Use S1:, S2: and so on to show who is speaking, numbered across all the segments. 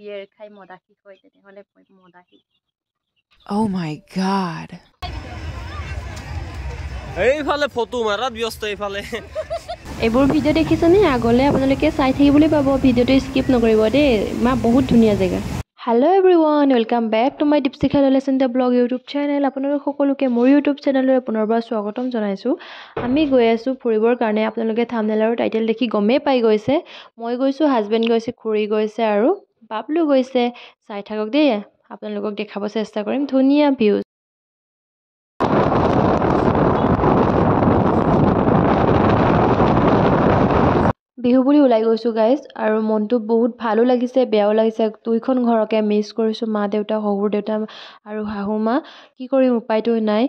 S1: Beer খাই মদাহী হয় তেনেহ'লে মই মদাহী
S2: Oh my god
S3: এইফালে ফটো মাৰাত ব্যস্ত এইফালে
S4: এইবোৰ ভিডিঅ' দেখিছেনে আগলৈ আপোনালোকে চাই থাকিবলৈ পাব ভিডিঅ'টো স্কিপ নকৰিব দেই মা বহুত ধুনীয়া জেগা hello' everyone welcome back to my Dipshikha ললেচেণ্টা ব্লগ ইউটিউব চেনেল আপোনালোক সকলোকে মোৰ ইউটিউব চেনেললৈ পুনৰবাৰ স্বাগতম জনাইছোঁ আমি গৈ আছোঁ ফুৰিবৰ কাৰণে আপোনালোকে থাম্বনেল আৰু টাইটেল দেখি গমেই পাই গৈছে মই গৈছোঁ হাজবেণ্ড গৈছে খুৰী গৈছে আৰু বাবলু গৈছে চাই থাকক দেই আপোনালোকক দেখাব চেষ্টা কৰিম ধুনীয়া ভিউজ বিহু বুলি ওলাই গৈছোঁ গাইজ আৰু মনটো বহুত ভালো লাগিছে বেয়াও লাগিছে দুইখন ঘৰকে মিছ কৰিছোঁ মা দেউতা শহুৰ দেউতা আৰু শাহু মা কি কৰিম উপায়টো নাই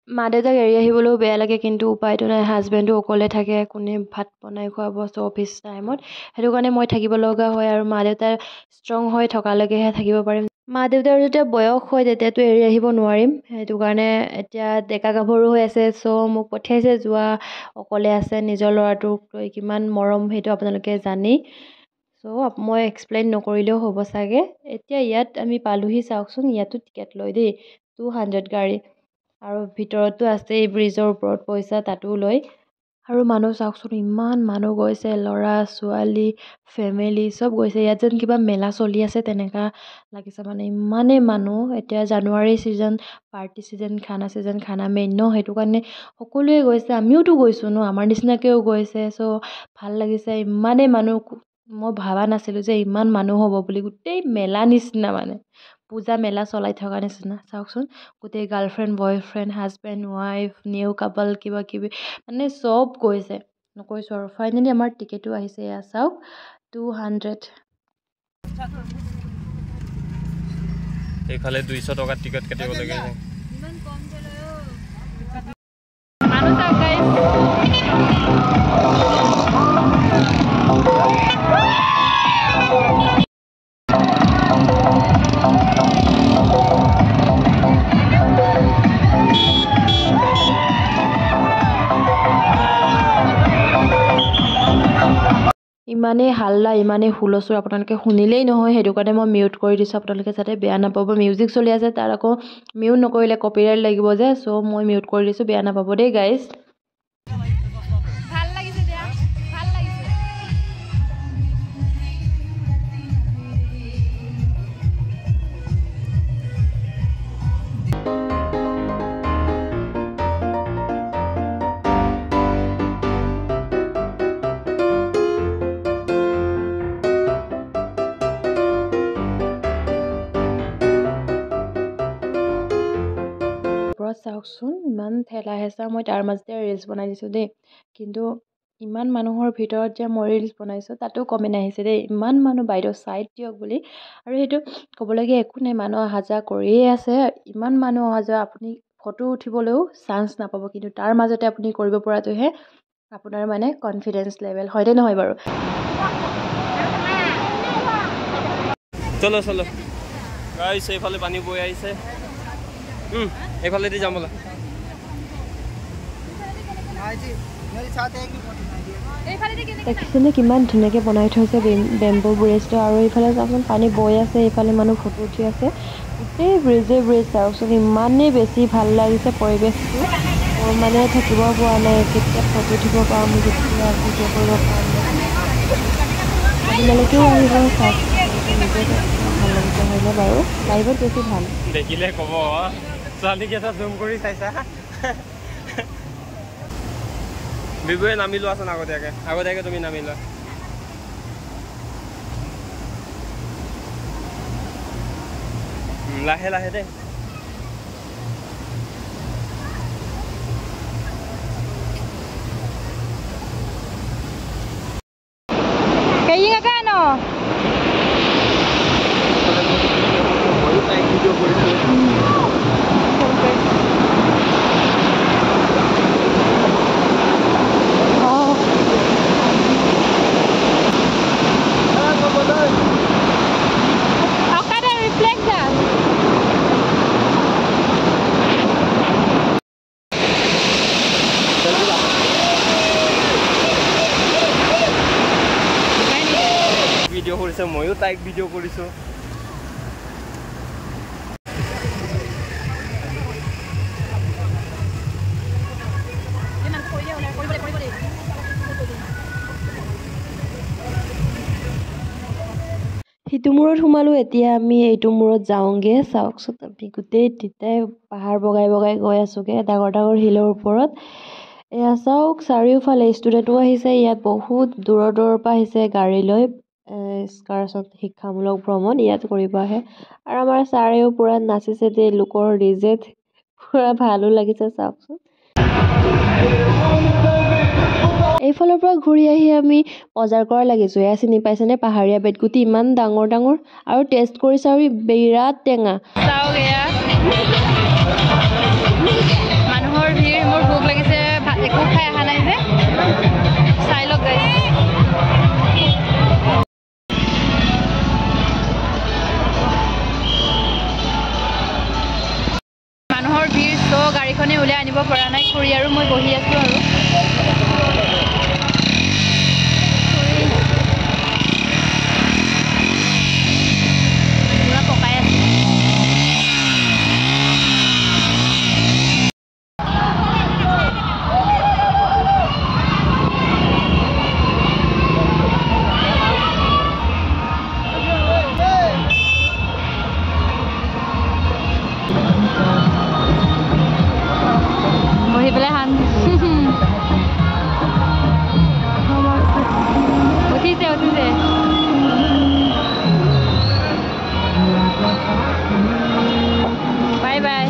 S4: মা দেউতাক এৰি আহিবলৈও বেয়া লাগে কিন্তু উপায়টো নাই হাজবেণ্ডো অকলে থাকে কোনে ভাত বনাই খুৱাব অফিচ টাইমত সেইটো কাৰণে মই থাকিব লগা হয় আৰু মা দেউতা ষ্ট্ৰং হৈ থকালৈকেহে থাকিব পাৰিম মা দেউতাৰ যেতিয়া বয়স হয় তেতিয়াতো এৰি আহিব নোৱাৰিম সেইটো কাৰণে এতিয়া ডেকা গাভৰু হৈ আছে চ' মোক পঠিয়াইছে যোৱা অকলে আছে নিজৰ ল'ৰাটোক লৈ কিমান মৰম সেইটো আপোনালোকে জানেই চ' মই এক্সপ্লেইন নকৰিলেও হ'ব চাগে এতিয়া ইয়াত আমি পালোহি চাওকচোন ইয়াতো টিকেট লয় দেই 200 গাড়ী আৰু ভিতৰতো আছে এই ব্ৰিজৰ ওপৰত পইচা তাতো লয় আৰু মানুহ চাওকচোন ইমান মানুহ গৈছে ল'ৰা ছোৱালী ফেমিলি চব গৈছে ইয়াত যেন কিবা মেলা চলি আছে তেনেকা লাগিছে মানে ইমানেই মানুহ এতিয়া জানুৱাৰী ছিজন পাৰ্টি ছিজন খানা মেইন ন সেইটো কাৰণে সকলোৱে গৈছে আমিওতো গৈছোঁ ন আমাৰ নিচিনাকৈও গৈছে চ' ভাল লাগিছে ইমানেই মানুহ মই ভাবা নাছিলোঁ যে ইমান মানুহ হ'ব বুলি গোটেই মেলা নিচিনা মানে পূজা মেলা চলাই থকা নিচিনা চাওকচোন গোটেই girlfriend boyfriend husband wife new couple কিবা কিবি মানে চব গৈছে নকৈছোঁ আৰু ফাইনেলি আমাৰ টিকেটো আহিছে এয়া চাওক 200
S3: এইফালে 200 টকা টিকেট কাটিব লাগে
S1: ইমান কম লয় মানুহ চাওক গাইজ
S4: ইমানেই হাল্লা ইমানেই হুলস্থুল আপোনালোকে শুনিলেই নহয় সেইটো কাৰণে মই মিউট কৰি দিছোঁ আপোনালোকে যাতে বেয়া নাপাব মিউজিক চলি আছে তাৰ আকৌ মিউট নকৰিলে কপিৰাইট লাগিব যে চ' মই মিউট কৰি দিছোঁ বেয়া নাপাব দেই গাইজ
S1: ভাল লাগিছে দিয়া ভাল লাগিছে
S4: চাওকচোন ইমান ঠেলা হেঁচা মই তাৰ মাজতে ৰিলচ বনাই দিছোঁ দেই কিন্তু ইমান মানুহৰ ভিতৰত যে মই ৰিলচ বনাইছোঁ তাতো কমেণ্ট আহিছে দেই ইমান মানুহ বাইদেউ ছাইড দিয়ক বুলি আৰু সেইটো ক'বলগীয়া একো নাই মানুহ অহা যোৱা কৰিয়ে আছে ইমান মানুহ অহা যোৱা আপুনি ফটো উঠিবলৈও চান্স নাপাব কিন্তু তাৰ মাজতে আপুনি কৰিব পৰাটোহে আপোনাৰ মানে কনফিডেঞ্চ লেভেল হয়নে নহয় বাৰু
S3: চলো চলো গাইছ এইফালে পানী বৈ আহিছে এইফালে দি যাম বলা
S4: দেখিছেনে কিমান ধুনীয়াকৈ বনাই থৈছে বেম্বো ব্ৰিজটো আৰু এইফালে চাওকচোন পানী বৈ আছে এইফালে মানুহ ফটো উঠি আছে গোটেই ব্ৰিজ চাওকচোন ইমানেই বেছি ভাল লাগিছে পৰিৱেশটো মোৰ মানে থাকিব পৰা নাই কেতিয়া ফটো উঠিব পাৰোঁ কেতিয়া ভিডিঅ' কৰিব পাৰোঁ আপোনালোকেও আহিব চাওক ভাল লাগিছে হয়নে বাৰু লাইভত বেছি ভাল
S3: দেখিলে ক'ব ছোৱালীকেইটা জুম কৰি চাইছা বিবুৱে নামি লোৱাচোন আগতীয়াকৈ তুমি নামি লোৱা লাহে লাহে দে ভিডিঅ' কৰিছে ময়ো তাই লাইক ভিডিঅ' কৰিছোঁ
S4: সিটো মূৰত সোমালোঁ এতিয়া আমি এইটো মূৰত যাওঁগৈ চাওকচোন আমি গোটেই তিতাই পাহাৰ বগাই বগাই গৈ আছোঁগৈ ডাঙৰ ডাঙৰ শিলৰ ওপৰত এয়া চাওক চাৰিওফালে ষ্টুডেণ্টো আহিছে ইয়াত বহুত দূৰৰ দূৰৰ পৰা আহিছে গাড়ী লৈ এক্সকাৰচন শিক্ষামূলক ভ্ৰমণ ইয়াত কৰিব আহে আৰু আমাৰ ছাৰেও পূৰা নাচিছে দেই লোকৰ ডিজেত পূৰা ভালো লাগিছে চাওকচোন এইফালৰ পৰা ঘূৰি আহি আমি বজাৰ কৰা লাগিছোঁ এয়া চিনি পাইছেনে পাহাৰীয়া বেতগুটি ইমান ডাঙৰ ডাঙৰ আৰু টেষ্ট কৰিছে আৰু বিৰাট টেঙা
S1: চাওক এয়া মানুহৰ ভিৰ মোৰ ভোক লাগিছে একো খাই অহা নাই যে চাই লওক গাইছ মানুহৰ ভিৰ চ গাড়ীখনে উলিয়াই আনিব পৰা নাই খুৰী আৰু মই বহি আছোঁ আৰু পুৰা পকাই আছে বহি পেলাই হান উঠিছে উঠিছে বাই বাই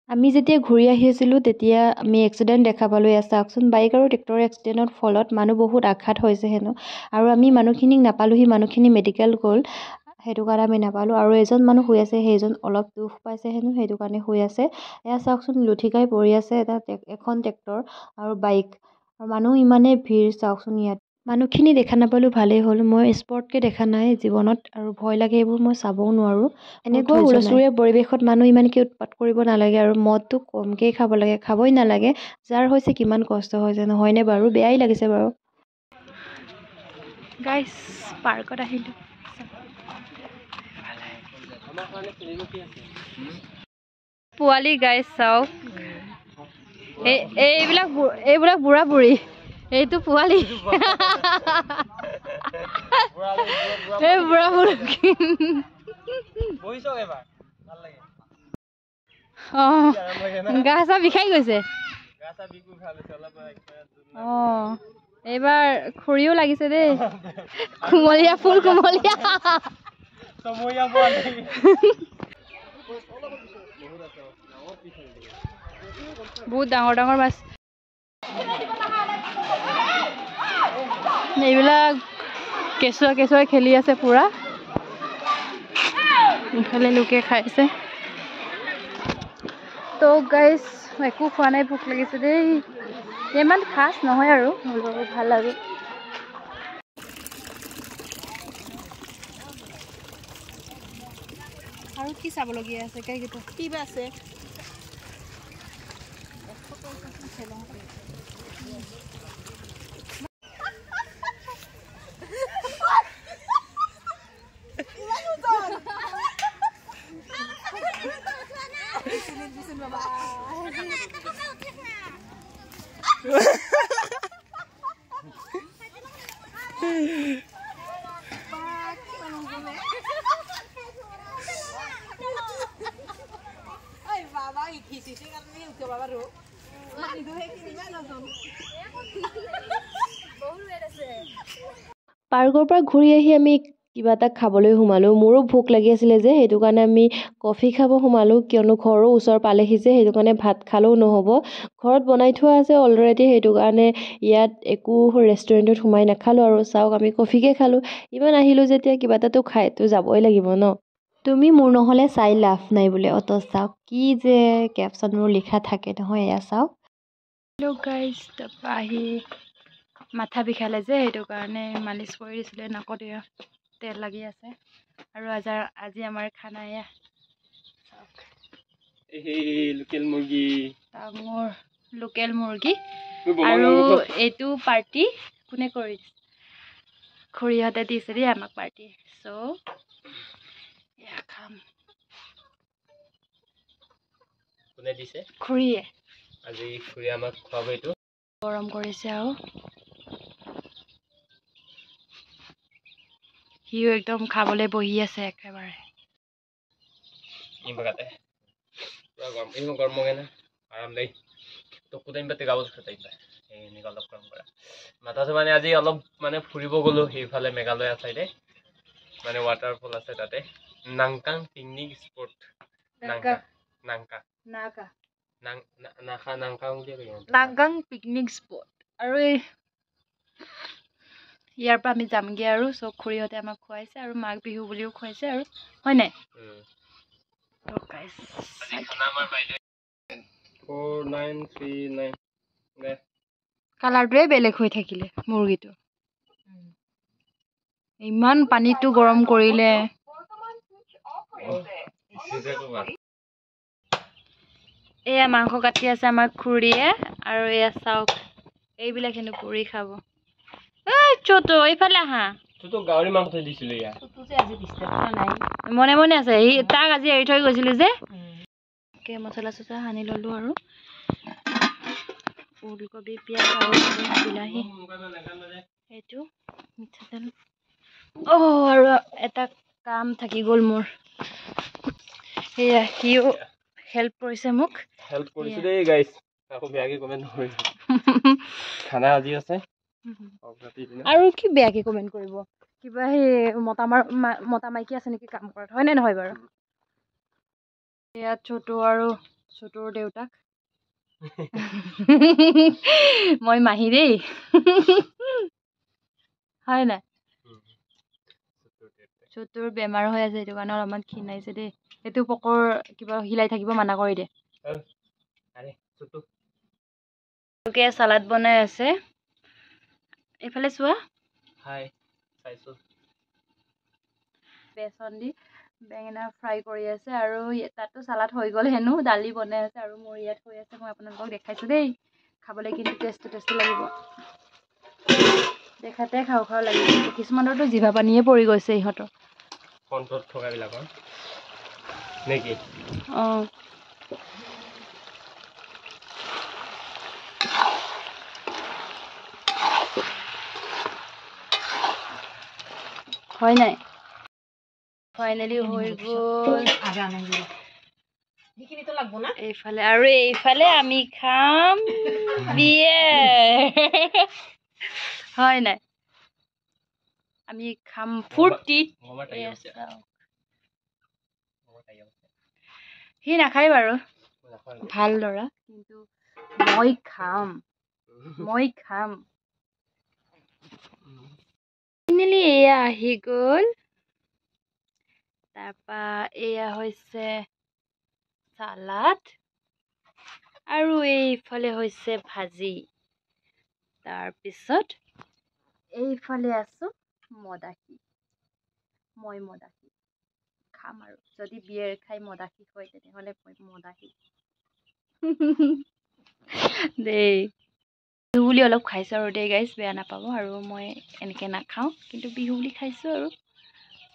S4: আমি যেতিয়া ঘূৰি আহি আছিলোঁ তেতিয়া আমি এক্সিডেণ্ট দেখা পালোঁ এয়া চাওকচোন বাইক আৰু ট্ৰেক্টৰৰ এক্সিডেণ্টৰ ফলত মানুহ বহুত আঘাত হৈছে হেনো আৰু আমি মানুহখিনিক নাপালোঁ সি মানুহখিনি মেডিকেল গ'ল সেইটো কাৰণে আমি নাপালোঁ আৰু এজন মানুহ শুই আছে সেইজন অলপ দুখ পাইছে হেনো সেইটো কাৰণে শুই আছে এয়া চাওকচোন লুঠিকাই পৰি আছে এখন ট্ৰেক্টৰ আৰু বাইক আৰু মানুহ ইমানেই ভিৰ চাওকচোন ইয়াত মানুহখিনি দেখা নাপালোঁ ভালেই হ'ল মই স্পটকৈ দেখা নাই জীৱনত আৰু ভয় লাগে এইবোৰ মই চাবও নোৱাৰোঁ এনেকুৱা হুলস্থুলীয়া পৰিৱেশত মানুহ ইমানকৈ উৎপাত কৰিব নালাগে আৰু মদটো কমকৈ খাব লাগে খাবই নালাগে যাৰ হৈছে কিমান কষ্ট হৈছে নহয়নে বাৰু বেয়াই লাগিছে বাৰু গাইছ পাৰ্কত আহিলোঁ পোৱালি গাইছ চাওক এইবিলাক বুঢ়া বুঢ়ী এইটো পোৱালি এই বুঢ়া বুঢ়ী অঁ গা চা বিষাই গৈছে অঁ এইবাৰ খৰিও লাগিছে দেই কুমলীয়া ফুল কুমলীয়া বহুত ডাঙৰ ডাঙৰ মাছ এইবিলাক কেঁচুৱা কেঁচুৱাই খেলি আছে পুৰা ইফালে লোকে খাইছে তো গাইছ একো খোৱা নাই ভোক লাগিছে দেই ইমান খাছ নহয় আৰু ভাল লাগে আৰু কি চাবলগীয়া আছে কিবা আছে পাৰ্কৰ পৰা ঘূৰি আহি আমি কিবা এটা খাবলৈ সোমালোঁ মোৰো ভোক লাগি আছিলে যে সেইটো কাৰণে আমি কফি খাব সোমালোঁ কিয়নো ঘৰৰ ওচৰ পালেহি যে সেইটো কাৰণে ভাত খালেও নহ'ব ঘৰত বনাই থোৱা আছে অলৰেডি সেইটো কাৰণে ইয়াত একো ৰেষ্টুৰেণ্টত সোমাই নাখালোঁ আৰু চাওক আমি কফিকে খালোঁ ইমান আহিলোঁ যেতিয়া কিবা এটাতো খাইতো যাবই লাগিব ন তুমি মোৰ নহ'লে চাই লাভ নাই বোলে অত চাওক কি যে কেপশ্যনবোৰ লিখা থাকে নহয় এয়া চাওক হেল্ল' গাইজ তাৰপৰা আহি মাথা বিষালে যে সেইটো কাৰণে মালিচ কৰি দিছিলে নাকত এয়া তেল লাগি আছে আৰু আজি আমাৰ খানা এয়া চাওক
S3: এই লোকেল মুৰ্গী
S1: ডাঙৰ লোকেল মুৰ্গী
S3: মই বনাম
S1: আৰু
S3: নহয়।
S1: এইটো পাৰ্টি কোনে কৰিছে খুৰীহঁতে দিছে দেই আমাক পাৰ্টি চ' এয়া খাম
S3: কোনে দিছে
S1: খুৰীয়ে
S3: আজি খুৰী আমাক খুৱাব এইটো
S1: গৰম কৰিছে আৰু সিও একদম খাবলৈ বহি আছে একেবাৰে
S3: ইমগাতে পুৰা গৰম এই গৰম মগে না আৰাম দেই তো কোদাইম পাতে গাবত খাতাইম এই এনেকুৱা অলপ গৰম কৰা মাথাটো মানে আজি অলপ মানে ফুৰিব গ'লো সেইফালে মেঘালয়া চাইডে মানে ৱাটাৰফল আছে তাতে নাংকাং পিকনিক স্পট নাংকা নাংকা
S1: নাকা
S3: নাখা নাংকাং বুলি কয়
S1: নাংকাং পিকনিক স্পট আৰু এই ইয়াৰ পৰা আমি যামগৈ আৰু চব খুৰীহঁতে আমাক খুৱাইছে আৰু মাঘ বিহু বুলিও খুৱাইছে আৰু হয় নাই কালাৰটোৱে বেলেগ হৈ থাকিলে মুৰ্গীটো ইমান পানীটো গৰম কৰিলে এয়া মাংস কাটি আছে আমাৰ খুৰীয়ে আৰু এয়া চাওক এইবিলাক হেনো পুৰি খাব চোটো এইফালে আহা
S3: তো গাহৰি মাংস দিছিলে ইয়া
S1: মনে মনে আছে সি তাক আজি এৰি থৈ গৈছিলো যে মছলা চছলা সানি ললো আৰু ওলকবি পিঁয়াজ আৰু বিলাহী এইটো মিঠাতেল আৰু এটা কাম থাকি গ'ল মোৰ সেয়া সিও হেল্প কৰিছে মোক
S3: হেল্প কৰিছো দেই গাইস আকৌ বেয়াকে কমেন্ট নকৰিব খানা আজি আছে
S1: আৰু কি বেয়াকে কমেন্ট কৰিব কিবা সেই মতা মাইকী আছে নেকি কাম কৰাত হয় নে নহয় বাৰু ইয়াত ছোটো আৰু ছোটোৰ দেউতাক মই মাহী দেই হয় নাই ছোটোৰ বেমাৰ হৈ আছে সেইটো কাৰণে অলপমান ক্ষীণাইছে দেই সেইটো পকৰ কিবা হিলাই থাকিব মানা কৰি দে চালাড বনাই আছে এইফালে চোৱা বেচন দি বেঙেনা ফ্ৰাই কৰি আছে আৰু তাতো চালাড হৈ গ'ল হেনো দালি বনাই আছে আৰু মোৰ ইয়াত হৈ আছে মই আপোনালোকক দেখাইছোঁ দেই খাবলৈ কিন্তু টেষ্টি লাগিব দেখাতে খাওঁ খাওঁ লাগিব কিছুমানৰতো জিভা পানীয়ে পৰি গৈছে ইহঁতৰ
S3: কণ্ট্ৰত থকা বিলাকৰ নেকি
S1: অঁ হয় নাই ফাইনেলি হৈ গ'ল এইফালে আৰু এইফালে আমি খাম হয় নাই আমি খাম ফূৰ্তিত সি নাখায় বাৰু ভাল ল'ৰা কিন্তু মই খাম ফাইনেলি এয়া আহি গ'ল তাৰপা এয়া হৈছে চালাড আৰু এইফালে হৈছে ভাজি তাৰপিছত এইফালে আছো মদাহী মই মদাহী খাম আৰু যদি বিয়েৰ খাই মদাহী হয় তেনেহ'লে মই মদাহী দেই বিহু বুলি অলপ খাইছোঁ আৰু দেই গাইজ বেয়া নাপাব আৰু মই এনেকৈ নাখাওঁ কিন্তু বিহু বুলি খাইছোঁ আৰু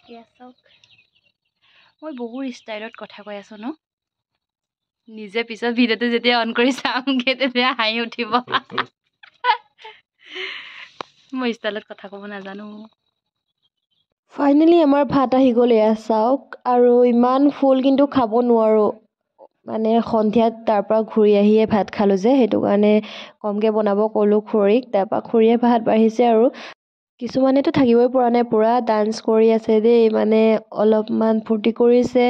S1: এয়া চাওক মই বহুত ষ্টাইলত কথা কৈ আছোঁ ন নিজে পিছত ভিডিঅ'টো যেতিয়া অন কৰি চাওঁগৈ তেতিয়া হাঁহি উঠিব মই ষ্টাইলত কথা ক'ব নাজানো
S4: ফাইনেলি আমাৰ ভাত আহি গ'ল এয়া চাওক আৰু ইমান ফুল কিন্তু খাব নোৱাৰোঁ মানে সন্ধিয়াত তাৰপৰা ঘূৰি আহিয়ে ভাত খালোঁ যে সেইটো কাৰণে কমকৈ বনাব ক'লোঁ খুৰীক তাৰপৰা খুৰীয়ে ভাত বাঢ়িছে আৰু কিছুমানেতো থাকিবই পৰা নাই পূৰা ডান্স কৰি আছে দেই মানে অলপমান ফূৰ্তি কৰিছে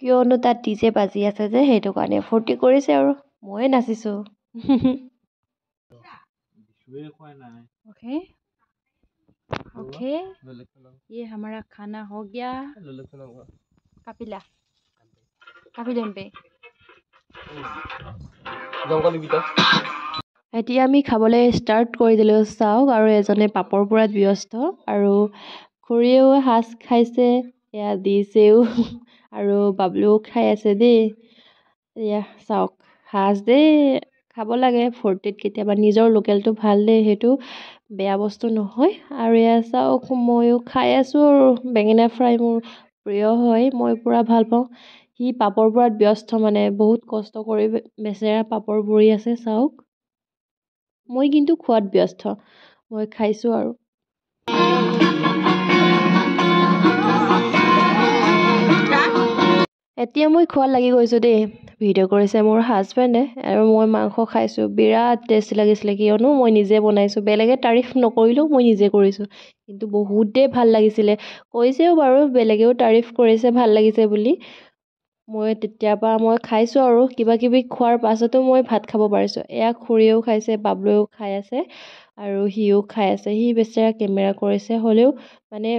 S4: কিয়নো তাত ডিজে বাজি আছে যে সেইটো কাৰণে ফূৰ্তি কৰিছে আৰু ময়ে নাচিছোঁ ओके ये हमारा खाना हो गया कापिला पे এতিয়া আমি খাবলৈ ষ্টাৰ্ট কৰি দিলোঁ চাওক আৰু এজনে পাপৰ পোৰাত ব্যস্ত আৰু খুৰীয়েও সাজ খাইছে এয়া দিছেও আৰু বাবলুও খাই আছে দেই এয়া চাওক সাজ দেই খাব লাগে ফূৰ্তিত কেতিয়াবা নিজৰ লোকেলটো ভাল দেই সেইটো বেয়া বস্তু নহয় আৰু এয়া চাওক ময়ো খাই আছোঁ আৰু বেঙেনা ফ্ৰাই মোৰ প্ৰিয় হয় মই পূৰা ভাল পাওঁ সি পাপৰ পোৰাত ব্যস্ত মানে বহুত কষ্ট কৰি বেচেৰা পাপৰ পুৰি আছে চাওক মই কিন্তু খোৱাত ব্যস্ত মই খাইছোঁ আৰু এতিয়া মই খোৱাত লাগি গৈছোঁ দেই ভিডিঅ' কৰিছে মোৰ হাজবেণ্ডে আৰু মই মাংস খাইছোঁ বিৰাট টেষ্টি লাগিছিলে কিয়নো মই নিজে বনাইছোঁ বেলেগে তাৰিফ নকৰিলেও মই নিজে কৰিছোঁ কিন্তু বহুতেই ভাল লাগিছিলে কৈছেও বাৰু বেলেগেও তাৰিফ কৰিছে ভাল লাগিছে বুলি মই তেতিয়াৰ পৰা মই খাইছোঁ আৰু কিবা কিবি খোৱাৰ পাছতো মই ভাত খাব পাৰিছোঁ এয়া খুৰীয়েও খাইছে বাবলুৱেও খাই আছে আৰু সিও খাই আছে সি বেচেৰা কেমেৰা কৰিছে হ'লেও মানে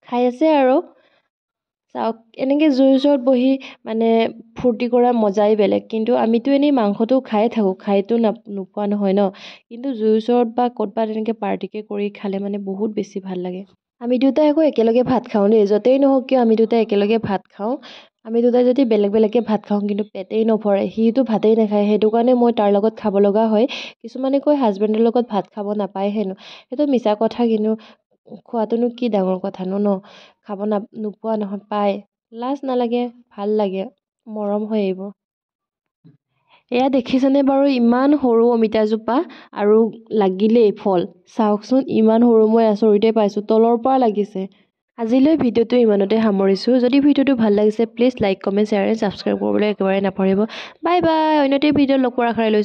S4: খাই আছে আৰু চাওক এনেকৈ জুইৰ ওচৰত বহি মানে ফূৰ্তি কৰা মজাই বেলেগ কিন্তু আমিতো এনেই মাংসটো খায়ে থাকোঁ খাইতো নোপোৱা নহয় ন কিন্তু জুইৰ ওচৰত বা ক'ৰবাত এনেকৈ পাৰ্টিকে কৰি খালে মানে বহুত বেছি ভাল লাগে আমি দুটাই আকৌ একেলগে ভাত খাওঁ দেই য'তেই নহওক কিয় আমি দুটাই একেলগে ভাত খাওঁ আমি দুটাই যদি বেলেগ বেলেগকৈ ভাত খাওঁ কিন্তু পেটেই নভৰে সিটো ভাতেই নাখায় সেইটো কাৰণে মই তাৰ লগত খাব লগা হয় কিছুমানে কয় হাজবেণ্ডৰ লগত ভাত খাব নাপায় হেনো সেইটো মিছা কথা কিন্তু খোৱাটোনো কি ডাঙৰ কথানো ন খাব নোপোৱা নহয় পায় লাজ নালাগে ভাল লাগে মৰম হয় এইবোৰ এয়া দেখিছেনে বাৰু ইমান সৰু অমিতাজোপা আৰু লাগিলেই ফল চাওকচোন ইমান সৰু মই আচৰিতে পাইছোঁ তলৰ পৰা লাগিছে আজিলৈ ভিডিঅ'টো ইমানতে সামৰিছোঁ যদি ভিডিঅ'টো ভাল লাগিছে please like comment share and subscribe কৰিবলৈ একেবাৰে নাপাহৰিব বাই বাই অন্য এটা ভিডিঅ' লগ পোৱাৰ আশাৰে লৈছোঁ